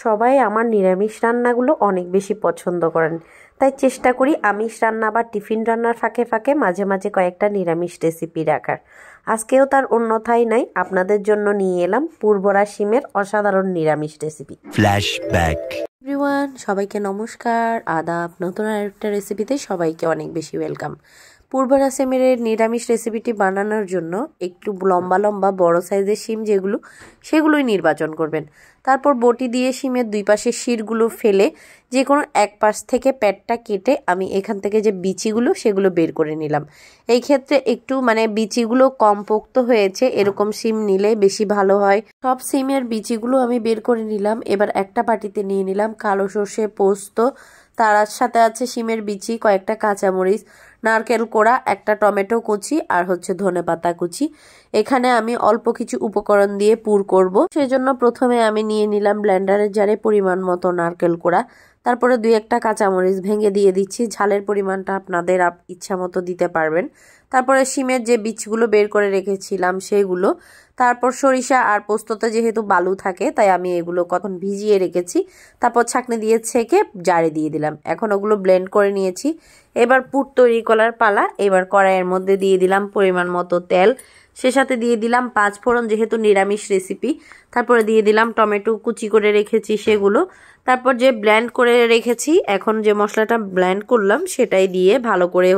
সবাই আমার নিরামিষ রান্নাগুলো অনেক বেশি পছন্দ করেন, তাই চেষ্টা করি আমিষ রান্না বা টিফিন রান্নার ফাঁকে ফাঁকে মাঝে মাঝে কয়েকটা নিরামিষ রেসিপি রাখার। আজকেও তার অন্যথায় নাই, আপনাদের জন্য নিয়ে এলাম পুরভরা শিমের অসাধারণ নিরামিষ রেসিপি। ফ্ল্যাশব্যাক। এভরিওয়ান, সবাইকে নমস্কার, আদাব। নতুন আরেকটা রেসিপিতে সবাইকে অনেক বেশি ওয়েলকাম। পুরভরা শিমের নিরামিষ রেসিপিটি বানানোর জন্য একটু লম্বা লম্বা বড় সাইজের শিম যেগুলো, সেগুলোই নির্বাচন করবেন। তারপর বটি দিয়ে শিমের দুই পাশের শিরগুলো ফেলে যে কোনো এক পাশ থেকে পেটটা কেটে আমি এখান থেকে যে বিচিগুলো সেগুলো বের করে নিলাম। এই ক্ষেত্রে একটু বিচিগুলো কম পোক্ত হয়েছে এরকম শিম নিলে বেশি ভালো হয়। সব শিমের বিচিগুলো আমি বের করে নিলাম। এবার একটা বাটিতে নিয়ে নিলাম কালো সর্ষে, পোস্ত, তার সাথে আছে শিমের বিচি, কয়েকটা কাঁচামরিচ, নারকেল কোড়া, একটা টমেটো কুচি আর ধনেপাতা কুচি। এখানে আমি অল্প কিছু উপকরণ দিয়ে পুর করব, সেজন্য প্রথমে আমি নিয়ে নিলাম ব্লেন্ডারের জারে পরিমাণ মতো নারকেল কোড়া, তারপরে দুই একটা কাঁচামরিচ ভেঙে দিয়ে দিচ্ছি। ঝালের পরিমাণটা আপনাদের ইচ্ছা মতো দিতে পারবেন। তারপরে শিমের যে বীজগুলো বের করে রেখেছিলাম সেগুলো, তারপর সরিষা আর পোস্ততে যেহেতু বালু থাকে তাই আমি এগুলো কখন ভিজিয়ে রেখেছি, তারপর ছাঁকনি দিয়ে ছেঁকে জারে দিয়ে দিলাম। এখন ওগুলো ব্লেন্ড করে নিয়েছি। এবার পুর তৈরি করার পালা। এবার কড়াইয়ের মধ্যে দিয়ে দিলাম পরিমাণ মতো তেল, সে সাথে দিয়ে দিলাম 5 ফোড়ন যেহেতু নিরামিষ রেসিপি। তারপরে দিয়ে দিলাম টমেটো কুচি করে রেখেছি সেগুলো। তারপর যে ব্লেন্ড করে রেখেছি, এখন যে মশলাটা ব্লেন্ড করলাম সেটাই দিয়ে ভালো করে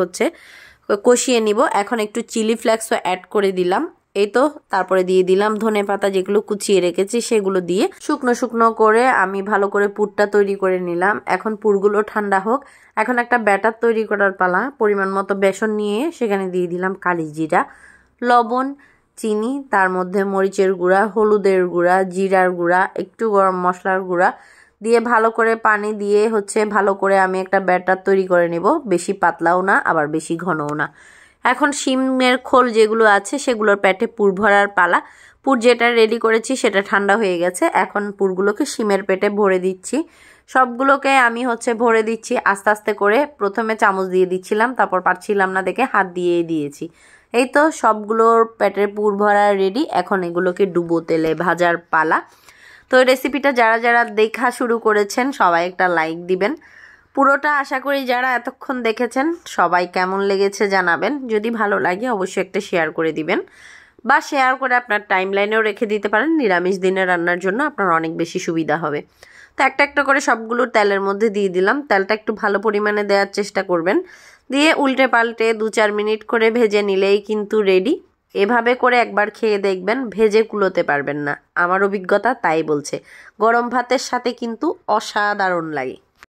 কষিয়ে নিব। এখন একটু চিলি ফ্লেক্সও অ্যাড করে দিলাম। এই তো, তারপরে দিয়ে দিলাম ধনেপাতা যেগুলো কুচিয়ে রেখেছি সেগুলো দিয়ে শুকনো শুকনো করে আমি ভালো করে পুরটা তৈরি করে নিলাম। এখন পুরগুলো ঠান্ডা হোক। এখন একটা ব্যাটার তৈরি করার পালা। পরিমাণ মতো বেসন নিয়ে সেখানে দিয়ে দিলাম কালি জিরা, লবণ, চিনি, তার মধ্যে মরিচের গুঁড়া, হলুদের গুঁড়া, জিরার গুঁড়া, একটু গরম মশলার গুঁড়া দিয়ে ভালো করে পানি দিয়ে ভালো করে আমি একটা ব্যাটার তৈরি করে নেব। বেশি পাতলাও না আবার বেশি ঘনও না। এখন শিমের খোল যেগুলো আছে সেগুলোর পেটে পুর ভরার পালা। পুর যেটা রেডি করেছি সেটা ঠান্ডা হয়ে গেছে। এখন পুরগুলোকে শিমের পেটে ভরে দিচ্ছি। সবগুলোকে আমি ভরে দিচ্ছি আস্তে আস্তে করে। প্রথমে চামচ দিয়ে দিচ্ছিলাম, তারপর পারছিলাম না দেখে হাত দিয়ে দিয়েছি। এই তো, সবগুলোর পেটের পুর ভরা রেডি। এখন এগুলোকে ডুবো তেলে ভাজার পালা। তো রেসিপিটা যারা যারা দেখা শুরু করেছেন সবাই একটা লাইক দিবেন। পুরোটা আশা করি যারা এতক্ষণ দেখেছেন সবাই কেমন লেগেছে জানাবেন। যদি ভালো লাগে অবশ্যই একটা শেয়ার করে দিবেন, বা শেয়ার করে আপনার টাইমলাইনেও রেখে দিতে পারেন। নিরামিষ দিনে রান্নার জন্য আপনার অনেক বেশি সুবিধা হবে। তো একটা একটা করে সবগুলো তেলের মধ্যে দিয়ে দিলাম। তেলটা একটু ভালো পরিমাণে দেওয়ার চেষ্টা করবেন। দিয়ে উল্টে পাল্টে 2-4 মিনিট করে ভেজে নিলেই কিন্তু রেডি। এভাবে করে একবার খেয়ে দেখবেন, ভেজে কুলোতে পারবেন না। আমার অভিজ্ঞতা তাই বলছে। গরম ভাতের সাথে কিন্তু অসাধারণ লাগে।